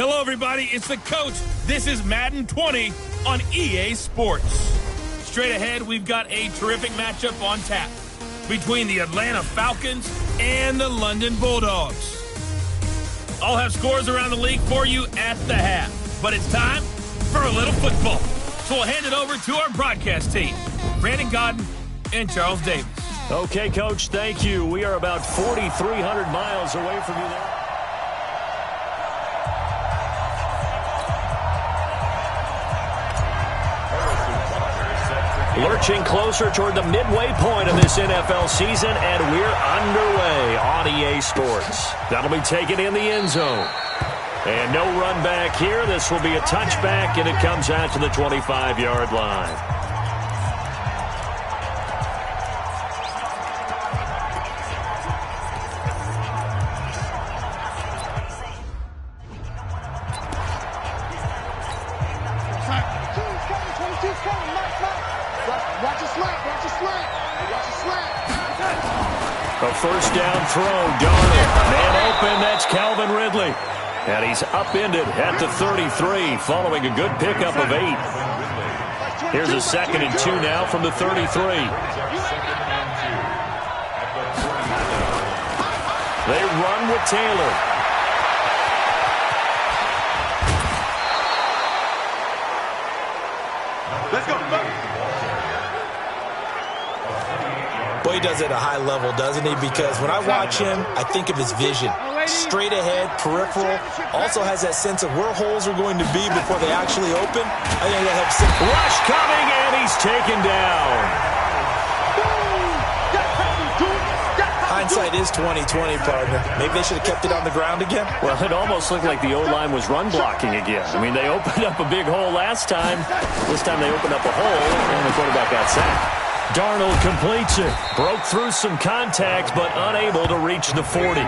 Hello, everybody. It's the coach. This is Madden 20 on EA Sports. Straight ahead, we've got a terrific matchup on tap between the Atlanta Falcons and the London Bulldogs. I'll have scores around the league for you at the half. But it's time for a little football. So we'll hand it over to our broadcast team, Brandon Godden and Charles Davis. Okay, Coach, thank you. We are about 4,300 miles away from you there. Lurching closer toward the midway point of this NFL season, and we're underway on EA Sports. That'll be taken in the end zone. And no run back here. This will be a touchback, and it comes out to the 25-yard line. A first down throw, Darnold. Man open, that's Calvin Ridley. And he's upended at the 33 following a good pickup of 8. Here's a 2nd and 2 now from the 33. They run with Taylor. Let's go. Boy, he does it at a high level, doesn't he? Because when I watch him, I think of his vision. Straight ahead, peripheral. Also has that sense of where holes are going to be before they actually open. I think that helps him. Rush coming, and he's taken down. Hindsight is 20/20, partner. Maybe they should have kept it on the ground again. Well, it almost looked like the O-line was run blocking again. I mean, they opened up a big hole last time. This time they opened up a hole, and the quarterback got sacked. Darnold completes it. Broke through some contacts, but unable to reach the 40.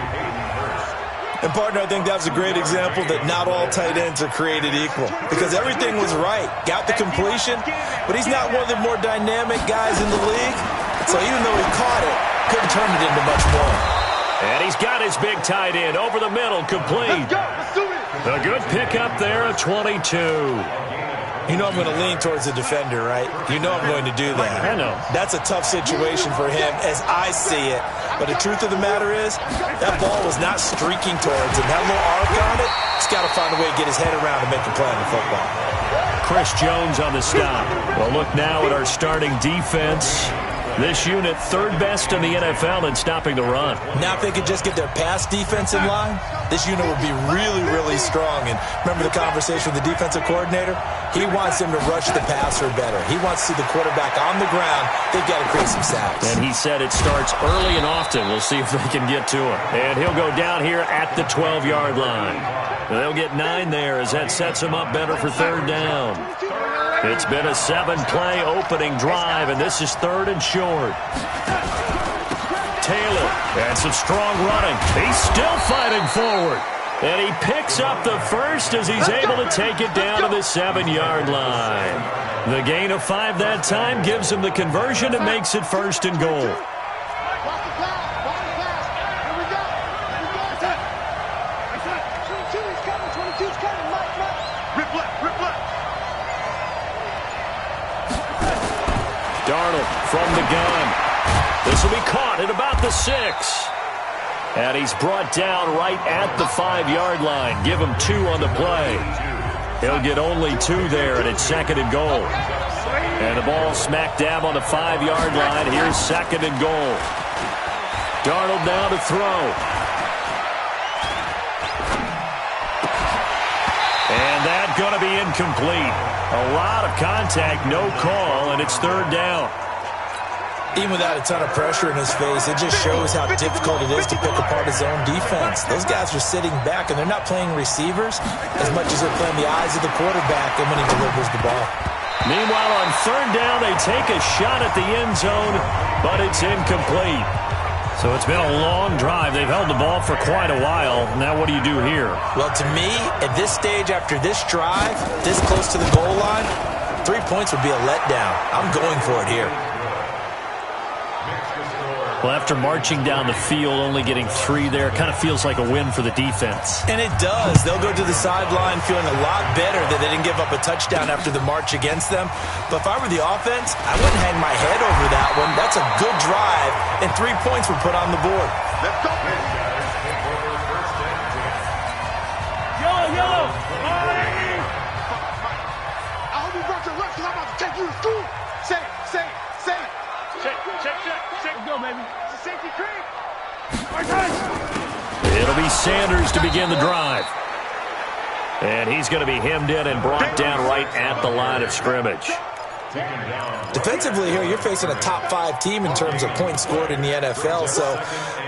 And, partner, I think that was a great example that not all tight ends are created equal. Because everything was right. Got the completion, but he's not one of the more dynamic guys in the league. So even though he caught it, couldn't turn it into much more. And he's got his big tight end over the middle, complete. A good pickup there, a 22. You know I'm going to lean towards the defender, right? You know I'm going to do that. I know. That's a tough situation for him as I see it. But the truth of the matter is, that ball was not streaking towards him. That little arc on it, he's got to find a way to get his head around and make a play on the football. Chris Jones on the stop. Well, look now at our starting defense. This unit, third best in the NFL in stopping the run. Now if they could just get their pass defense in line, this unit would be really, really strong. And remember the conversation with the defensive coordinator? He wants them to rush the passer better. He wants to see the quarterback on the ground. They've got to create some sacks. And he said it starts early and often. We'll see if they can get to him. And he'll go down here at the 12-yard line. They'll get 9 there as that sets him up better for third down. It's been a 7-play opening drive, and this is 3rd and short. Taylor, and some strong running. He's still fighting forward. And he picks up the first as he's able to take it down to the 7-yard line. The gain of 5 that time gives him the conversion and makes it 1st and goal. Darnold from the gun. This will be caught at about the 6. And he's brought down right at the 5-yard line. Give him 2 on the play. He'll get only 2 there, and it's 2nd and goal. And the ball smack dab on the 5-yard line. Here's 2nd and goal. Darnold now to throw. And that's going to be incomplete. A lot of contact, no call, and it's 3rd down. Even without a ton of pressure in his face, it just shows how difficult it is to pick apart his own defense. Those guys are sitting back, and they're not playing receivers as much as they're playing the eyes of the quarterback and when he delivers the ball. Meanwhile, on 3rd down, they take a shot at the end zone, but it's incomplete. So it's been a long drive. They've held the ball for quite a while. Now what do you do here? Well, to me, at this stage after this drive, this close to the goal line, 3 points would be a letdown. I'm going for it here. Well, after marching down the field, only getting 3 there, kind of feels like a win for the defense. And it does. They'll go to the sideline feeling a lot better that they didn't give up a touchdown after the march against them. But if I were the offense, I wouldn't hang my head over that one. That's a good drive, and 3 points were put on the board. Let's go. Yellow. I hope you brought your left because I'm about to take you to school. Say. Check. Let's go, baby. It's a safety cream. It'll be Sanders to begin the drive. And he's going to be hemmed in and brought down right at the line of scrimmage. Defensively here, you're facing a top 5 team in terms of points scored in the NFL. So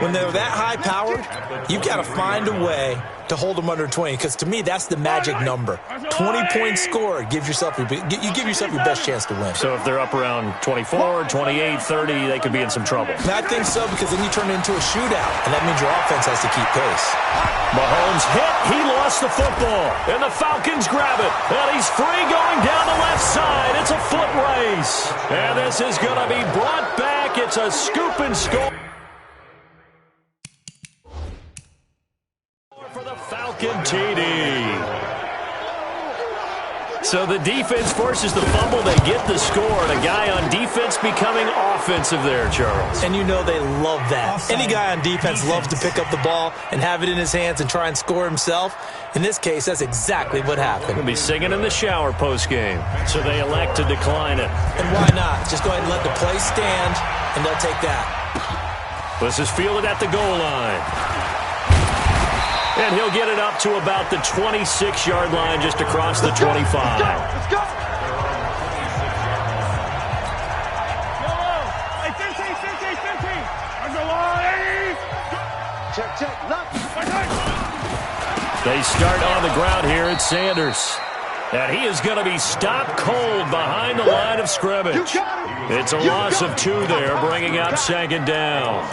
when they're that high-powered, you got to find a way to hold them under 20, because to me, that's the magic number. 20 points scored, you give yourself your best chance to win. So if they're up around 24, 28, 30, they could be in some trouble. And I think so, because then you turn it into a shootout, and that means your offense has to keep pace. Mahomes hit. He lost the football. And the Falcons grab it. And he's free going down the left side. It's a foot race. And this is going to be brought back. It's a scoop and score for the Falcon TD. So the defense forces the fumble. They get the score. And a guy on defense becoming offensive there, Charles. And you know they love that. Any guy on defense loves to pick up the ball and have it in his hands and try and score himself. In this case, that's exactly what happened. He'll be singing in the shower post-game. So they elect to decline it. And why not? Just go ahead and let the play stand, and they'll take that. This is fielded at the goal line. And he'll get it up to about the 26-yard line, just across the 25. Let's go. Hey, 15. Underline. Check. Left. They start on the ground here at Sanders. And he is going to be stopped cold behind the line of scrimmage. It's a loss of 2 there, bringing up 2nd down.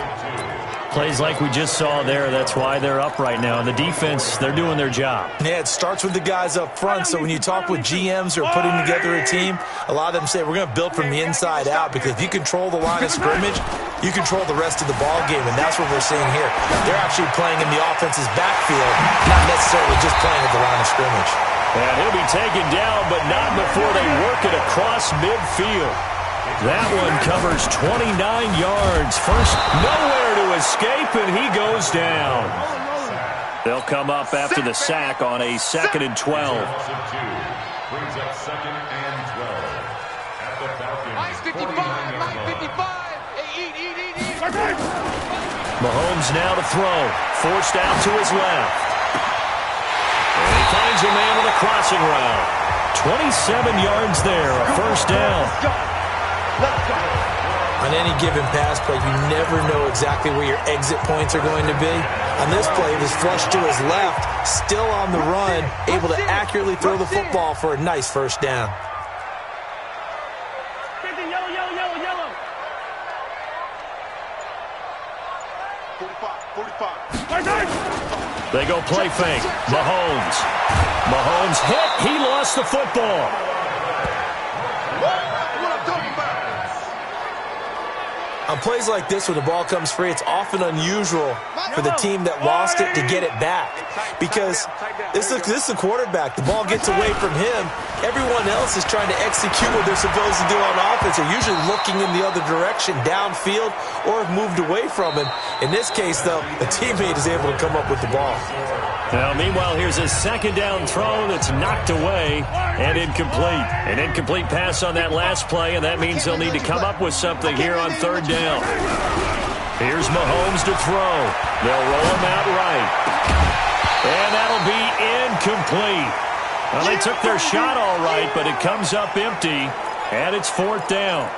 Plays like we just saw there, that's why they're up right now. And the defense, they're doing their job. Yeah, it starts with the guys up front. So when you talk with GMs who are putting together a team, a lot of them say we're going to build from the inside out, because if you control the line of scrimmage, you control the rest of the ball game, and that's what we're seeing here. They're actually playing in the offense's backfield, not necessarily just playing at the line of scrimmage. And he'll be taken down, but not before they work it across midfield. That one covers 29 yards. First, nowhere to escape, and he goes down. They'll come up after the sack on a 2nd and 12. Brings up 2nd and 12 at the Falcons. Line 55. Eat. Mahomes now to throw. Forced out to his left. And he finds a man with a crossing route. 27 yards there, a first down. Let's go. On any given pass play, you never know exactly where your exit points are going to be. On this play, it was flushed to his left, still on the run, able to accurately throw the football for a nice first down. Yellow. 45. They go play fake. Mahomes hit. He lost the football. On plays like this, when the ball comes free, it's often unusual for the team that lost it to get it back, because this is the quarterback. The ball gets away from him. Everyone else is trying to execute what they're supposed to do on offense. They're usually looking in the other direction, downfield, or have moved away from him. In this case, though, the teammate is able to come up with the ball. Now, meanwhile, here's a 2nd down throw that's knocked away and incomplete. An incomplete pass on that last play, and that means they'll need to come up with something here on 3rd down. Here's Mahomes to throw. They'll roll him out right. And that'll be incomplete. Well, they took their shot all right, but it comes up empty, and it's 4th down.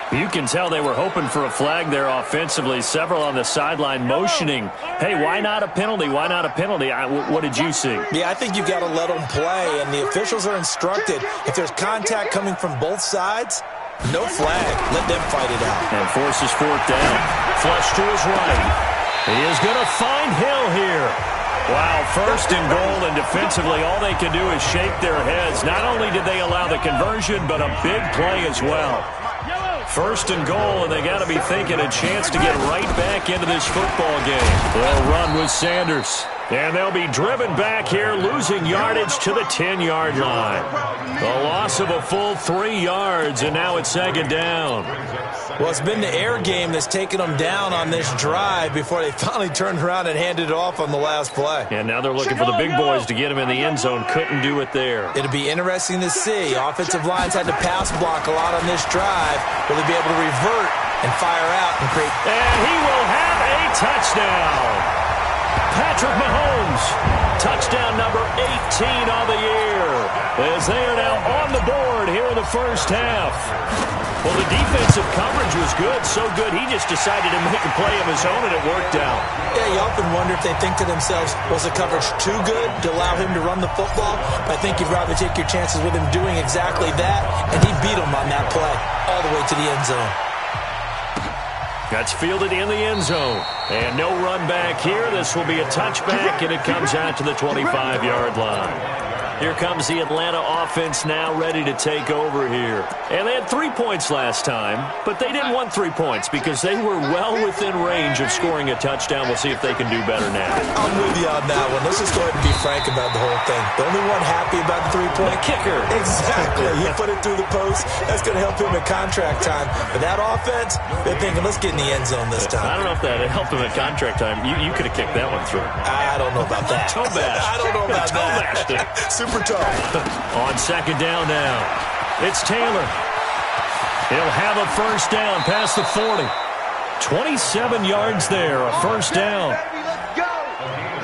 You can tell they were hoping for a flag there offensively. Several on the sideline motioning, hey, why not a penalty? Why not a penalty? What did you see? Yeah, I think you've got to let them play, and the officials are instructed. If there's contact coming from both sides, no flag. Let them fight it out. And forces 4th down. Flush to his right. He is going to find Hill here. Wow, 1st and goal, and defensively all they can do is shake their heads. Not only did they allow the conversion, but a big play as well. First and goal, and they got to be thinking a chance to get right back into this football game. They'll run with Sanders. And they'll be driven back here, losing yardage to the 10-yard line. The loss of a full 3 yards, and now it's second down. Well, it's been the air game that's taken them down on this drive before they finally turned around and handed it off on the last play. And now they're looking for the big boys to get him in the end zone. Couldn't do it there. It'll be interesting to see. Offensive lines had to pass block a lot on this drive. Will they be able to revert and fire out and create? And he will have a touchdown. Patrick Mahomes, touchdown number 18 on the year, as they are now on the board here in the first half. Well, the defensive coverage was good, so good he just decided to make a play of his own, and it worked out. Yeah, you often wonder if they think to themselves, was the coverage too good to allow him to run the football? I think you'd rather take your chances with him doing exactly that, and he beat him on that play all the way to the end zone. That's fielded in the end zone. And no run back here. This will be a touchback, and it comes out to the 25-yard line. Here comes the Atlanta offense now ready to take over here. And they had 3 points last time, but they didn't want 3 points because they were well within range of scoring a touchdown. We'll see if they can do better now. I'm with you on that one. Let's just go ahead and be frank about the whole thing. The only one happy about the 3-point? The kicker. Exactly. He put it through the post. That's going to help him at contract time. But that offense, they're thinking, let's get in the end zone this time. I don't know if that helped him at contract time. You could have kicked that one through. I don't know about that. Toe bash. I don't know about that. Super tough. On second down now, it's Taylor. He'll have a first down past the 40. 27 yards there, a first down. Let's go.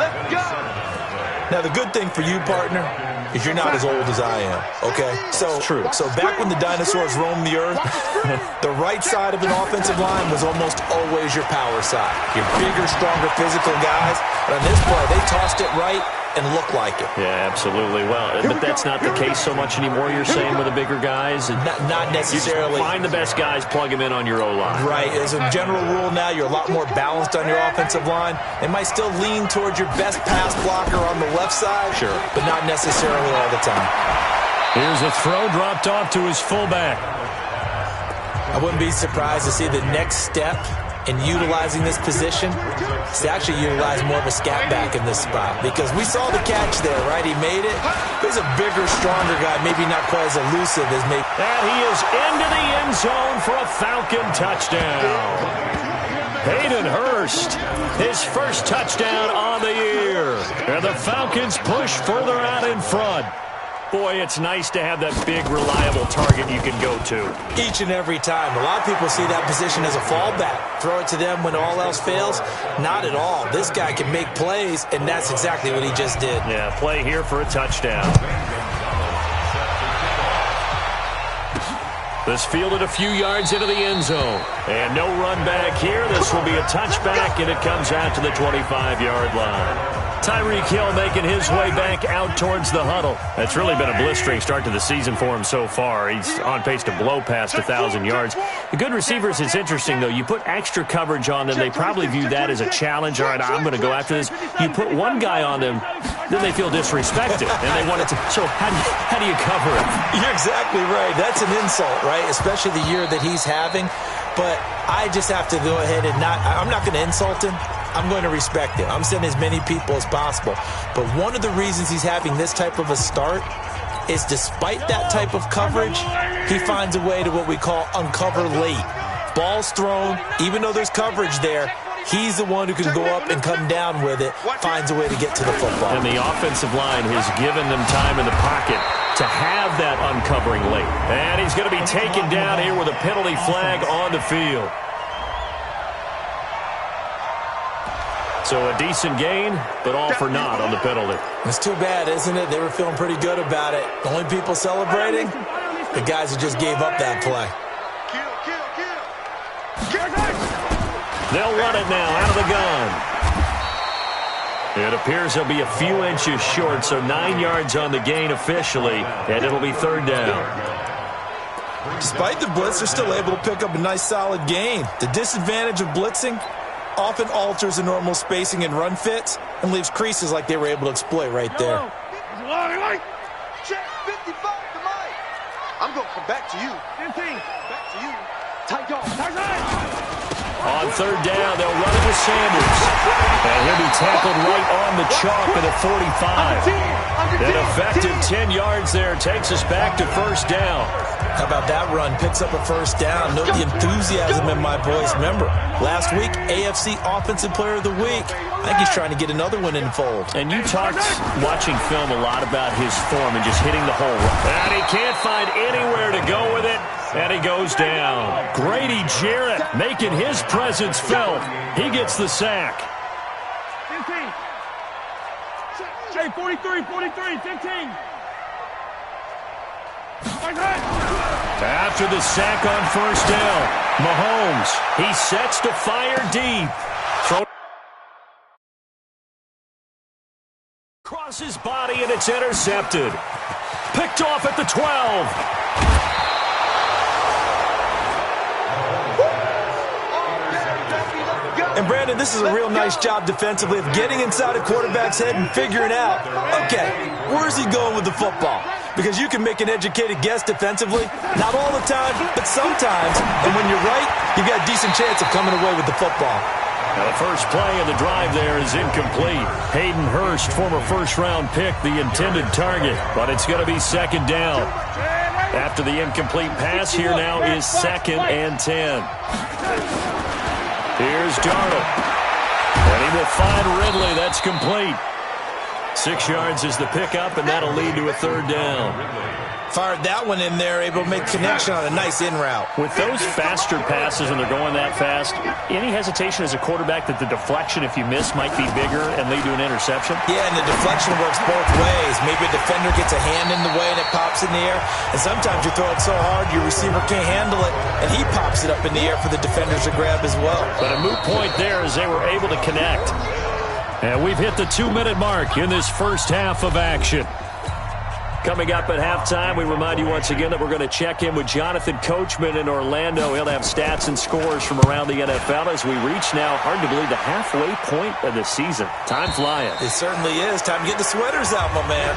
Let's go. Now, the good thing for you, partner, is you're not as old as I am, okay? So, true. So back when the dinosaurs roamed the earth, the right side of an offensive line was almost always your power side. Your bigger, stronger, physical guys. But on this play, they tossed it right and looked like it. Yeah, absolutely. Well, but that's not the case so much anymore, you're saying, with the bigger guys? Not necessarily. You just find the best guys, plug them in on your O-line. Right. As a general rule now, you're a lot more balanced on your offensive line. They might still lean towards your best pass blocker on the left side, sure, but not necessarily all the time. Here's a throw dropped off to his fullback. I wouldn't be surprised to see the next step in utilizing this position is to actually utilize more of a scat back in this spot, because we saw the catch there, right? He made it. He's a bigger, stronger guy, maybe not quite as elusive as maybe. And he is into the end zone for a Falcon touchdown. Hayden Hurst, his first touchdown on the year. And the Falcons push further out in front. Boy, it's nice to have that big, reliable target you can go to. Each and every time. A lot of people see that position as a fallback. Throw it to them when all else fails. Not at all. This guy can make plays, and that's exactly what he just did. Yeah, play here for a touchdown. This fielded a few yards into the end zone. And no run back here. This will be a touchback, and it comes out to the 25-yard line. Tyreek Hill making his way back out towards the huddle. That's really been a blistering start to the season for him so far. He's on pace to blow past 1,000 yards. The good receivers, it's interesting, though. You put extra coverage on them, they probably view that as a challenge. All right, I'm going to go after this. You put one guy on them, then they feel disrespected, and they want it to. So how do you cover it? You're exactly right. That's an insult, right? Especially the year that he's having. But I just have to go ahead and I'm not going to insult him. I'm going to respect it. I'm sending as many people as possible. But one of the reasons he's having this type of a start is despite that type of coverage, he finds a way to what we call uncover late. Ball's thrown, even though there's coverage there, he's the one who can go up and come down with it, finds a way to get to the football. And the offensive line has given them time in the pocket to have that uncovering late. And he's going to be taken down here with a penalty flag on the field. So a decent gain, but all for naught on the penalty. It's too bad, isn't it? They were feeling pretty good about it. The only people celebrating, the guys who just gave up that play. They'll run it now out of the gun. It appears they'll be a few inches short, so 9 yards on the gain officially, and it'll be third down. Despite the blitz, they're still able to pick up a nice solid gain. The disadvantage of blitzing often alters the normal spacing and run fits and leaves creases like they were able to exploit right there. Check 55 to Mike. I'm going to come back to you. 15. Back to you. On third down, they'll run it with Sanders. And he'll be tackled right on the chalk at a 45. An effective 10 yards there takes us back to first down. How about that run? Picks up a first down. Note the enthusiasm in my voice. Remember, last week, AFC Offensive Player of the Week. I think he's trying to get another one in the fold. And you talked, watching film, a lot about his form and just hitting the hole. And he can't find anywhere to go with it. And he goes down. Grady Jarrett making his presence felt. He gets the sack. 15. Hey, 43, 15. After the sack on first down, Mahomes, he sets to fire deep. Throw across his body, and it's intercepted. Picked off at the 12. And, Brandon, this is a real nice job defensively of getting inside a quarterback's head and figuring out, okay, where's he going with the football? Because you can make an educated guess defensively. Not all the time, but sometimes. And when you're right, you've got a decent chance of coming away with the football. Now the first play of the drive there is incomplete. Hayden Hurst, former first-round pick, the intended target. But it's going to be second down. After the incomplete pass, here now is 2nd and 10. Here's Darnold. And he will find Ridley. That's complete. 6 yards is the pickup, and that'll lead to a third down. Fired that one in there, able to make connection on a nice in route. With those faster passes and they're going that fast, any hesitation as a quarterback that the deflection, if you miss, might be bigger and lead to an interception? Yeah, and the deflection works both ways. Maybe a defender gets a hand in the way and it pops in the air. And sometimes you throw it so hard your receiver can't handle it, and he pops it up in the air for the defenders to grab as well. But a moot point there as they were able to connect. And we've hit the 2-minute mark in this first half of action. Coming up at halftime, we remind you once again that we're going to check in with Jonathan Coachman in Orlando. He'll have stats and scores from around the NFL as we reach now, hard to believe, the halfway point of the season. Time flying. It certainly is. Time to get the sweaters out, my man.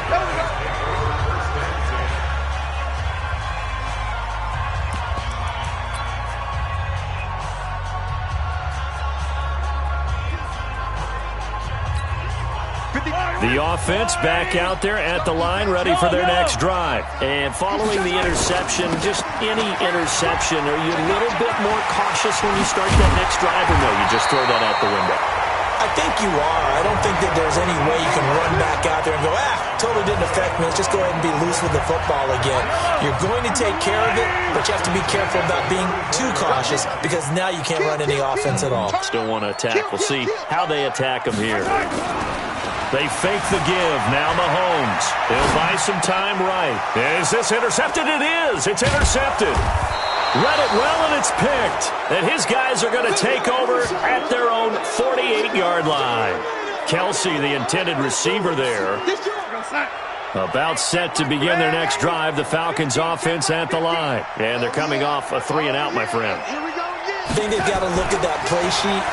The offense back out there at the line, ready for their next drive. And following the interception, just any interception, are you a little bit more cautious when you start that next drive, or no, you just throw that out the window? I think you are. I don't think that there's any way you can run back out there and go, totally didn't affect me. Let's just go ahead and be loose with the football again. You're going to take care of it, but you have to be careful about being too cautious because now you can't run any offense at all. Still want to attack. We'll see how they attack them here. They fake the give. Now Mahomes. He'll buy some time right. Is this intercepted? It is. It's intercepted. Read it well, and it's picked. And his guys are going to take over at their own 48-yard line. Kelsey, the intended receiver there, about set to begin their next drive. The Falcons offense at the line. And they're coming off a 3-and-out, my friend. I think they've got to look at that play sheet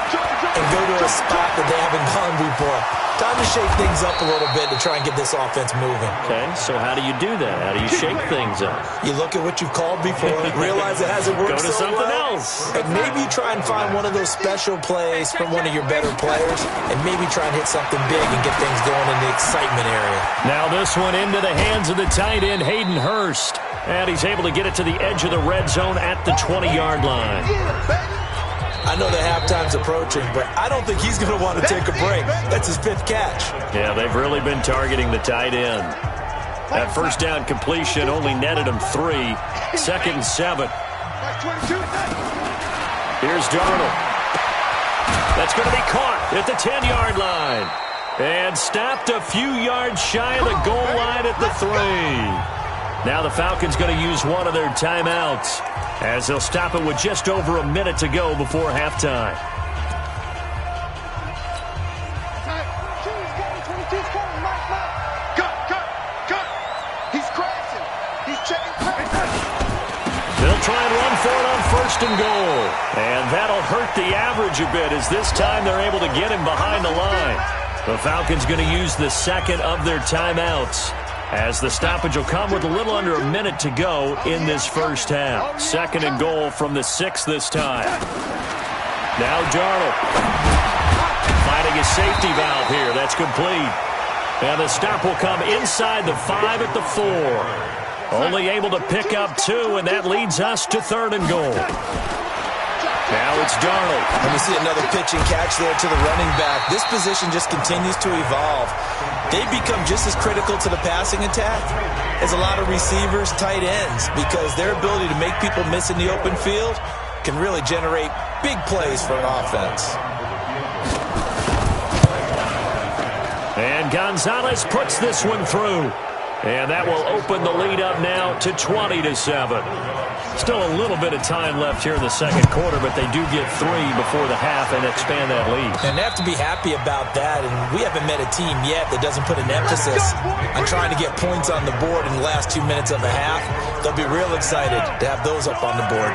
and go to a spot that they haven't gone before. Time to shake things up a little bit to try and get this offense moving. Okay, so how do you do that? How do you shake things up? You look at what you've called before, realize it hasn't worked so well. Go to something else. And maybe you try and find one of those special plays from one of your better players, and maybe try and hit something big and get things going in the excitement area. Now this one into the hands of the tight end, Hayden Hurst. And he's able to get it to the edge of the red zone at the 20-yard line. I know the halftime's approaching, but I don't think he's going to want to take a break. That's his 5th catch. Yeah, they've really been targeting the tight end. That first down completion only netted him 3. 2nd and 7. Here's Darnold. That's going to be caught at the 10-yard line. And stopped a few yards shy of the goal line at the 3. Now the Falcons going to use one of their timeouts as they'll stop it with just over a minute to go before halftime. He's crashing. He's checking. They'll try and run for it on 1st and goal. And that'll hurt the average a bit as this time they're able to get him behind the line. The Falcons going to use the 2nd of their timeouts as the stoppage will come with a little under a minute to go in this first half. 2nd and goal from the 6 this time. Now Darnold finding a safety valve here. That's complete. And the stop will come inside the 5 at the 4. Only able to pick up 2, and that leads us to 3rd and goal. Now it's Darnold. And we see another pitch and catch there to the running back. This position just continues to evolve. They become just as critical to the passing attack as a lot of receivers, tight ends, because their ability to make people miss in the open field can really generate big plays for an offense. And Gonzalez puts this one through. And that will open the lead up now to 20-7. Still a little bit of time left here in the second quarter, but they do get 3 before the half and expand that lead. And they have to be happy about that, and we haven't met a team yet that doesn't put an emphasis on trying to get points on the board in the last 2 minutes of a half. They'll be real excited to have those up on the board.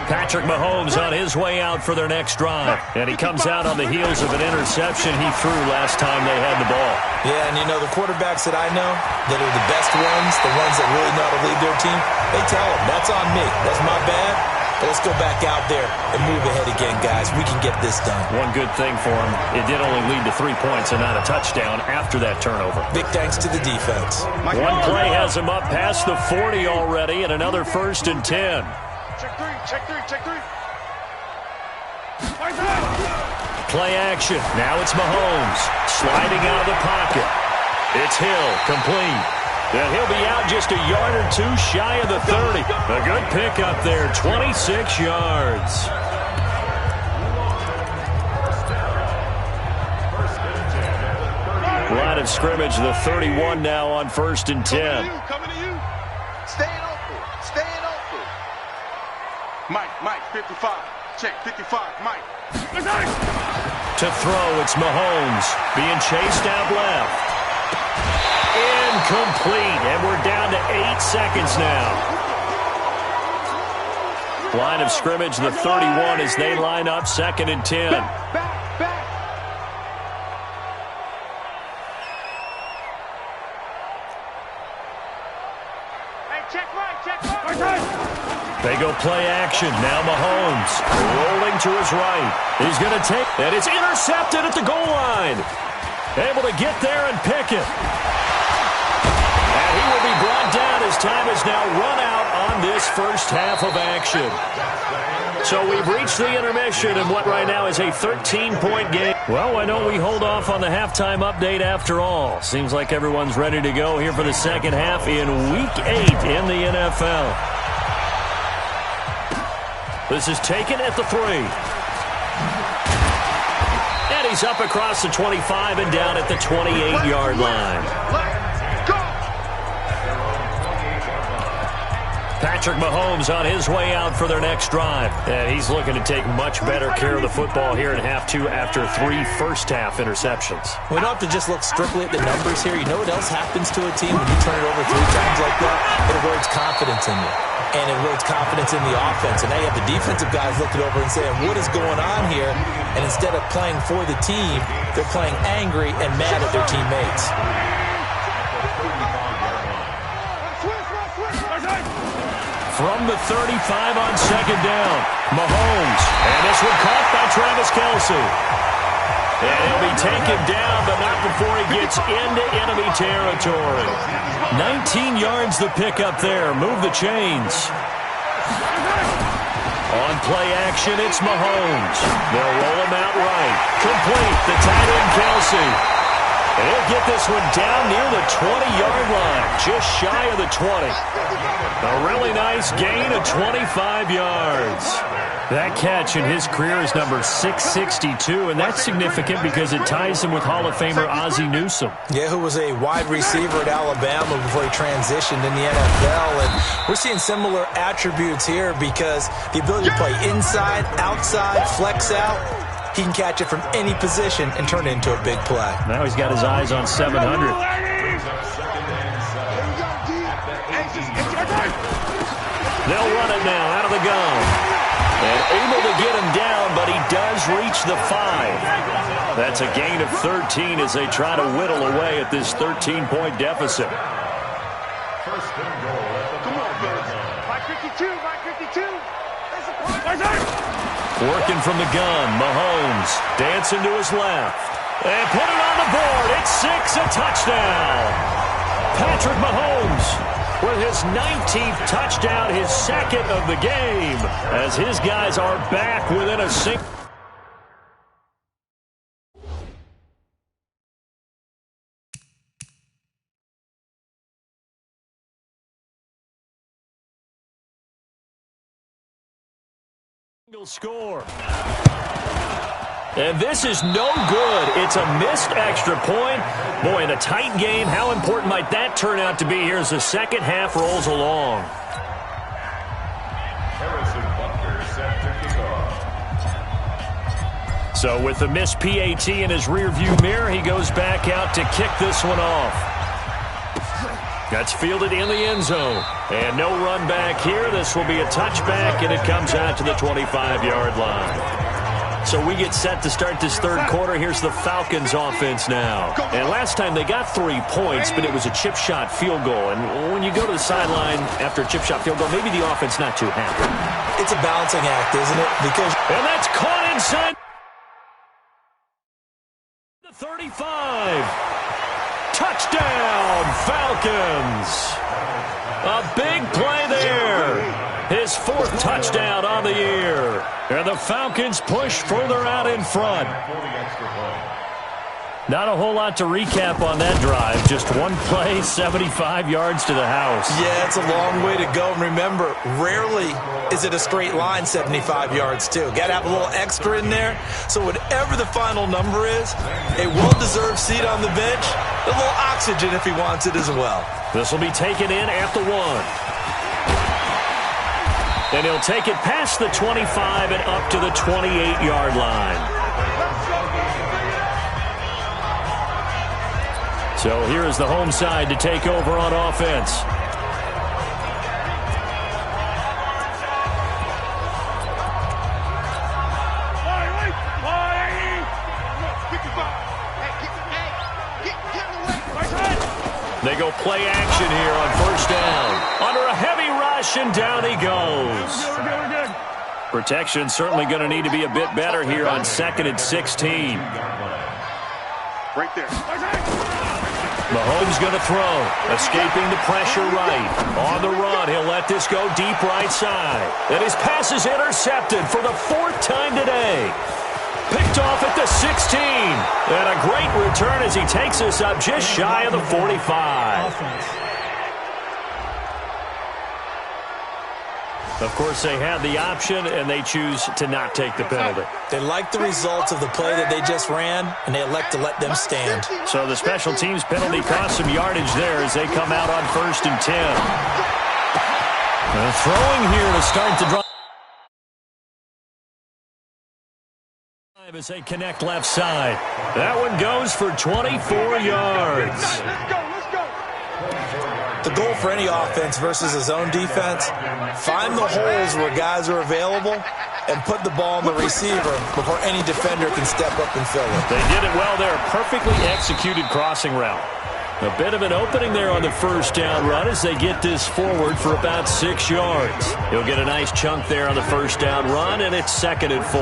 Patrick Mahomes on his way out for their next drive. And he comes out on the heels of an interception he threw last time they had the ball. Yeah, and you know, the quarterbacks that I know that are the best ones, the ones that really know how to lead their team, they tell them, that's on me. That's my bad. But let's go back out there and move ahead again, guys. We can get this done. One good thing for him, it did only lead to 3 points and not a touchdown after that turnover. Big thanks to the defense. One play has him up past the 40 already, and another 1st and 10. Check 3, check 3, check 3. Play action. Now it's Mahomes sliding out of the pocket. It's Hill, complete. And he'll be out just a yard or 2 shy of the 30. A good pickup there, 26 yards. Line of scrimmage, the 31 now on 1st and 10. Coming to you. Staying open. Staying open. Mike, 55. Check, 55, Mike. To throw, it's Mahomes being chased out left. Incomplete, and we're down to 8 seconds now. Line of scrimmage, the 31 as they line up 2nd and 10. Back. Hey, check right. They go play action. Now Mahomes rolling to his right. He's going to take, and it's intercepted at the goal line. Able to get there and pick it. And he will be brought down as time is now run out on this first half of action. So we've reached the intermission in what right now is a 13-point game. Well, why don't we hold off on the halftime update after all? Seems like everyone's ready to go here for the second half in Week 8 in the NFL. This is taken at the 3. And he's up across the 25 and down at the 28-yard line. Patrick Mahomes on his way out for their next drive. And he's looking to take much better care of the football here in half 2 after 3 first-half interceptions. We don't have to just look strictly at the numbers here. You know what else happens to a team when you turn it over 3 times like that? It erodes confidence in you. And it erodes confidence in the offense. And now you have the defensive guys looking over and saying, what is going on here? And instead of playing for the team, they're playing angry and mad at their teammates. From the 35 on 2nd down, Mahomes. And this one caught by Travis Kelce. And he'll be taken down, but not before he gets into enemy territory. 19 yards the pickup there. Move the chains. On play action, it's Mahomes. They'll roll him out right. Complete. The tight end, Kelce. And he'll get this one down near the 20-yard line, just shy of the 20. A really nice gain of 25 yards. That catch in his career is number 662, and that's significant because it ties him with Hall of Famer Ozzie Newsome. Yeah, who was a wide receiver at Alabama before he transitioned in the NFL. And we're seeing similar attributes here because the ability to play inside, outside, flex out, he can catch it from any position and turn it into a big play. Now he's got his eyes on 700. They'll run it now out of the gun. And able to get him down, but he does reach the 5. That's a gain of 13 as they try to whittle away at this 13-point deficit. First and goal at the Come on, fellas. Mike 52, Mike 52. Working from the gun, Mahomes dancing to his left. And put it on the board. It's 6, a touchdown. Patrick Mahomes with his 19th touchdown, his second of the game, as his guys are back within a single. Score. And this is no good. It's a missed extra point. Boy, in a tight game, how important might that turn out to be here as the second half rolls along? Harrison Butker set to kick off. So with the missed PAT in his rearview mirror, he goes back out to kick this one off. That's fielded in the end zone. And no run back here. This will be a touchback, and it comes out to the 25-yard line. So we get set to start this third quarter. Here's the Falcons offense now. And last time they got 3 points, but it was a chip shot field goal. And when you go to the sideline after a chip shot field goal, maybe the offense not too happy. It's a balancing act, isn't it? Because and that's caught inside the 35. Touchdown, Falcons. A big play there. His 4th touchdown on the year. And the Falcons push further out in front. Not a whole lot to recap on that drive. Just one play, 75 yards to the house. yeah, it's a long way to go. And remember, rarely is it a straight line 75 yards, too. Got to have a little extra in there. So whatever the final number is, a well-deserved seat on the bench, a little oxygen if he wants it as well. This will be taken in at the 1. And he'll take it past the 25 and up to the 28-yard line. So here is the home side to take over on offense. They go play action here on first down. Under a heavy rush, and down he goes. Protection certainly going to need to be a bit better here on 2nd and 16. Right there. Mahomes going to throw. Escaping the pressure right. On the run, he'll let this go deep right side. And his pass is intercepted for the 4th time today. Picked off at the 16. And a great return as he takes us up just shy of the 45. Of course, they had the option, and they choose to not take the penalty. They like the results of the play that they just ran, and they elect to let them stand. So the special teams penalty cost some yardage there as they come out on 1st and 10. And throwing here to start the drive. As they connect left side. That one goes for 24 yards. Let's go. The goal for any offense versus his own defense, find the holes where guys are available and put the ball on the receiver before any defender can step up and fill it. They did it well there. Perfectly executed crossing route. A bit of an opening there on the first down run as they get this forward for about 6 yards. He'll get a nice chunk there on the first down run, and it's 2nd and 4.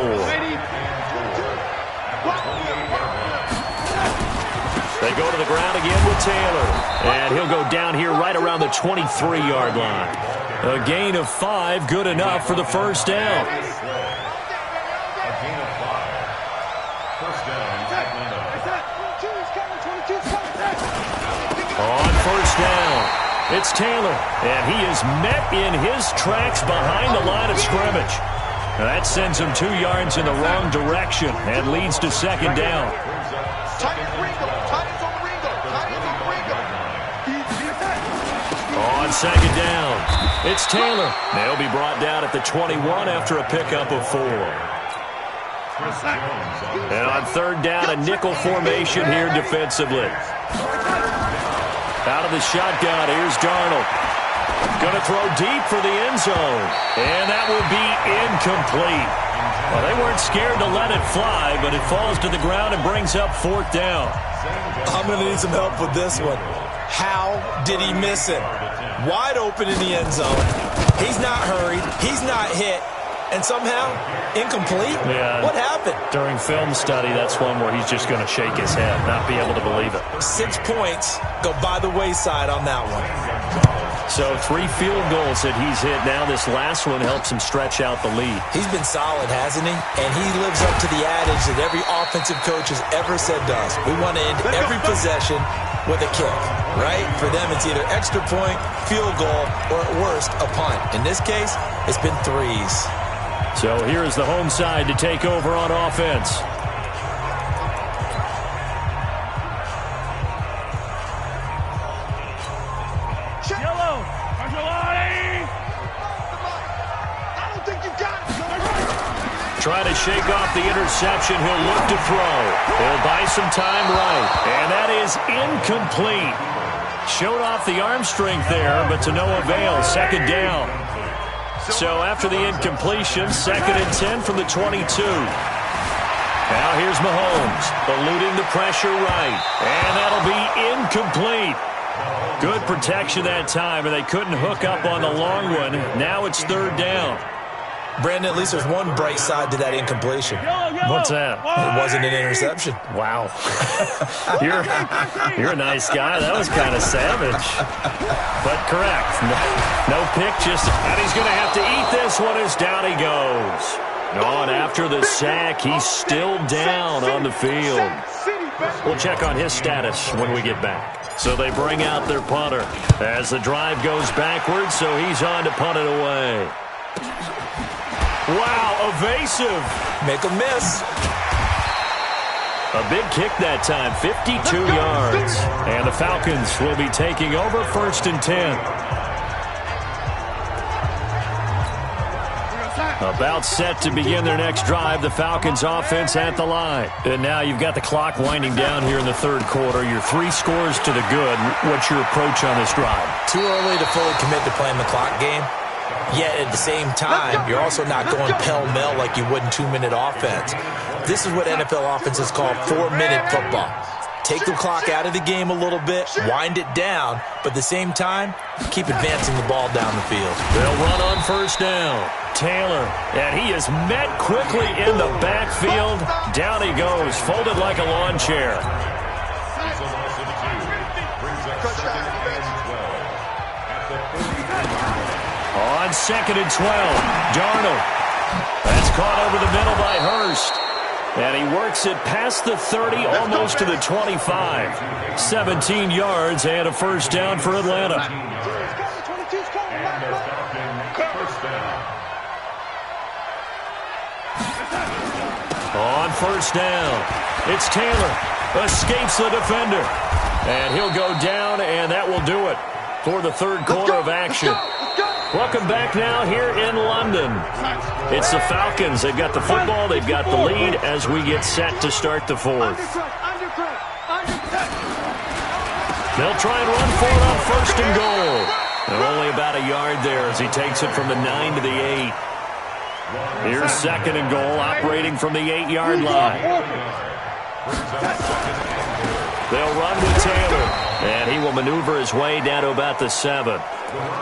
They go to the ground again with Taylor. And he'll go down here right around the 23-yard line. A gain of 5, good enough for the first down. A gain of 5. First down, Atlanta. On first down, it's Taylor. And he is met in his tracks behind the line of scrimmage. That sends him 2 yards in the wrong direction and leads to 2nd down. On 2nd down, it's Taylor. They'll be brought down at the 21 after a pickup of 4. And on 3rd down, a nickel formation here defensively. Out of the shotgun, here's Darnold. Going to throw deep for the end zone. And that will be incomplete. Well, they weren't scared to let it fly, but it falls to the ground and brings up 4th down. I'm going to need some help with this one. How did he miss it? Wide open in the end zone. He's not hurried. He's not hit. And somehow, incomplete? Yeah. What happened? During film study, that's one where he's just going to shake his head, not be able to believe it. 6 points go by the wayside on that one. So 3 field goals that he's hit now. This last one helps him stretch out the lead. He's been solid, hasn't he? And he lives up to the adage that every offensive coach has ever said to us. We want to end every possession with a kick, right? For them, it's either extra point, field goal, or at worst, a punt. In this case, it's been 3s. So here is the home side to take over on offense. Yellow. I don't think you got it. Trying to shake off the interception. He'll look to throw. He'll buy some time right. And that is incomplete. Showed off the arm strength there, but to no avail. Second down. So after the incompletion, 2nd and 10 from the 22. Now here's Mahomes, eluding the pressure right. And that'll be incomplete. Good protection that time, and they couldn't hook up on the long one. Now it's 3rd down. Brandon, at least there's one bright side to that incompletion. What's that? It wasn't an interception. Wow. You're a nice guy. That was kind of savage. But correct. No pick, and he's going to have to eat this one as down he goes. On after the sack, he's still down on the field. We'll check on his status when we get back. So they bring out their punter as the drive goes backwards, so he's on to punt it away. Wow, evasive. Make a miss. A big kick that time, 52 yards. And the Falcons will be taking over 1st and 10. About set to begin their next drive, the Falcons offense at the line. And now you've got the clock winding down here in the 3rd quarter. You're 3 scores to the good. What's your approach on this drive? Too early to fully commit to playing the clock game. Yet at the same time, you're also not going pell-mell like you would in 2-minute offense. This is what NFL offenses call 4-minute football. Take the clock out of the game a little bit, wind it down, but at the same time, keep advancing the ball down the field. They'll run on 1st down. Taylor, and he is met quickly in the backfield. Down he goes, folded like a lawn chair. On 2nd and 12, Darnold. That's caught over the middle by Hurst. And he works it past the 30, almost to the 25. 17 yards and a 1st down for Atlanta. On 1st down, it's Taylor. Escapes the defender. And he'll go down, and that will do it for the 3rd quarter of action. Welcome back now here in London. It's the Falcons. They've got the football. They've got the lead as we get set to start the 4th. They'll try and run for it on 1st and goal. And only about a yard there as he takes it from the 9 to the 8. Here's 2nd and goal, operating from the 8-yard line. They'll run with Taylor, and he will maneuver his way down to about the 7.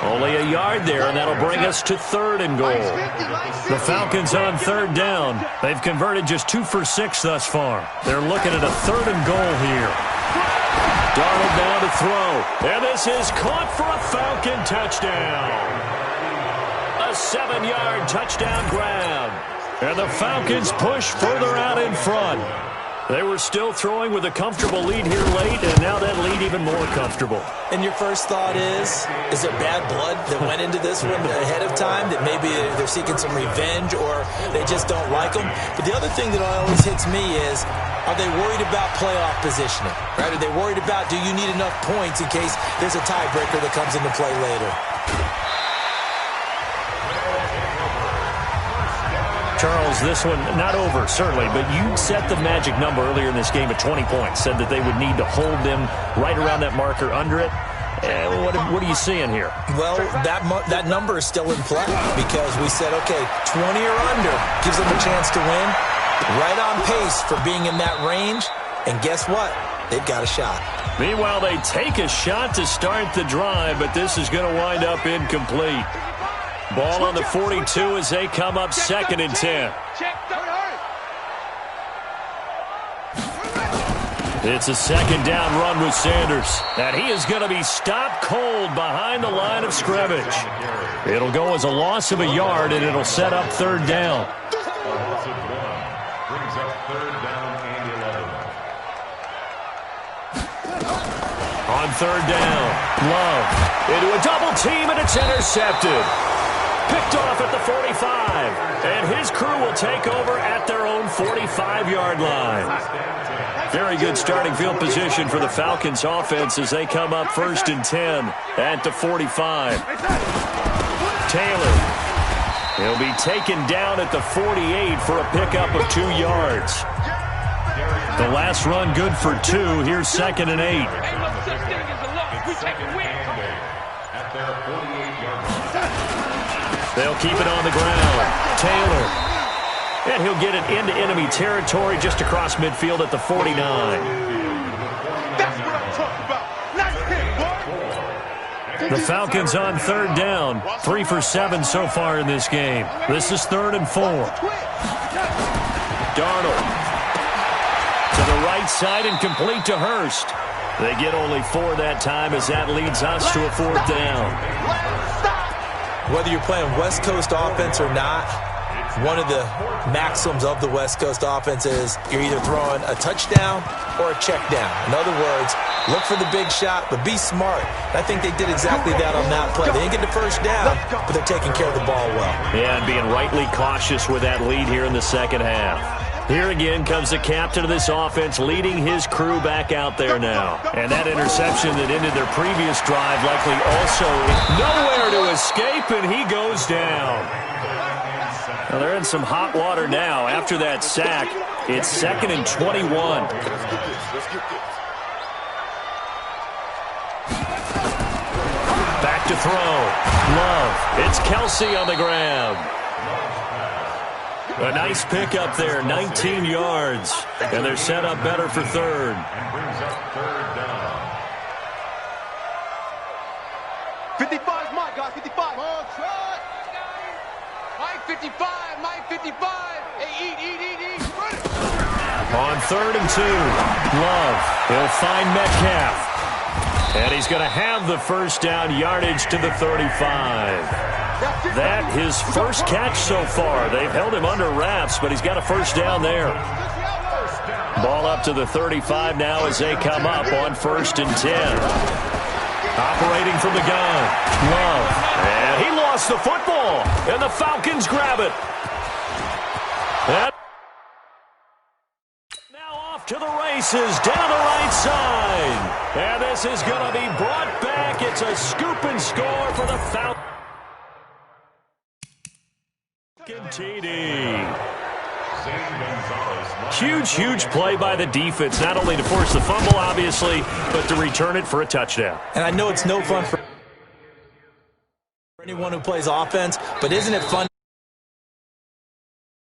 Only a yard there, and that'll bring us to 3rd and goal. The Falcons on 3rd down. They've converted just 2 for 6 thus far. They're looking at a 3rd and goal here. Darnold down to throw, and this is caught for a Falcon touchdown. A 7-yard touchdown grab. And the Falcons push further out in front. They were still throwing with a comfortable lead here late, and now that lead even more comfortable. And your first thought is there bad blood that went into this one ahead of time, that maybe they're seeking some revenge or they just don't like them? But the other thing that always hits me is, are they worried about playoff positioning? Right? Are they worried about, do you need enough points in case there's a tiebreaker that comes into play later? Charles, this one not over, certainly, but you set the magic number earlier in this game at 20 points, said that they would need to hold them right around that marker under it. What are you seeing here? Well, that number is still in play because we said, okay, 20 or under gives them a chance to win. Right on pace for being in that range, and guess what? They've got a shot. Meanwhile, they take a shot to start the drive, but this is going to wind up incomplete. Ball on the 42 as they come up 2nd and 10. It's a 2nd down run with Sanders, and he is going to be stopped cold behind the line of scrimmage. It'll go as a loss of a yard, and it'll set up 3rd down. Brings up 3rd down and 11. On 3rd down, Love into a double team, and it's intercepted. Picked off at the 45, and his crew will take over at their own 45-yard line. Very good starting field position for the Falcons offense as they come up 1st and 10 at the 45. Taylor, he'll be taken down at the 48 for a pickup of 2 yards. The last run good for 2. Here's 2nd and 8. They'll keep it on the ground. Taylor. And he'll get it into enemy territory just across midfield at the 49. That's what I'm talking about. Nice hit, boy. The Falcons on 3rd down. 3 for 7 so far in this game. This is 3rd and 4. Darnold to the right side and complete to Hurst. They get only 4 that time as that leads us to a 4th down. Whether you're playing West Coast offense or not, one of the maxims of the West Coast offense is you're either throwing a touchdown or a check down. In other words, look for the big shot, but be smart. I think they did exactly that on that play. They didn't get the 1st down, but they're taking care of the ball well. Yeah, and being rightly cautious with that lead here in the 2nd half. Here again comes the captain of this offense leading his crew back out there now. And that interception that ended their previous drive likely also nowhere to escape, and he goes down. Well, they're in some hot water now after that sack. It's 2nd and 21. Back to throw. Love. It's Kelsey on the ground. A nice pickup there, 19 yards. And they're set up better for 3rd. And brings up 3rd down. 55 is mine, guys. 55. On track. Mike 55. Mike 55. Hey, eat. On 3rd and 2, Love. He'll find Metcalf. And he's going to have the 1st down yardage to the 35. That his first catch so far. They've held him under wraps, but he's got a 1st down there. Ball up to the 35 now as they come up on 1st and 10. Operating from the gun, Love. And he lost the football, and the Falcons grab it. Now off to the races, down the right side. And this is going to be brought back. It's a scoop and score for the Falcons. TD. Huge play by the defense, not only to force the fumble, obviously, but to return it for a touchdown. And I know it's no fun for anyone who plays offense, but isn't it fun?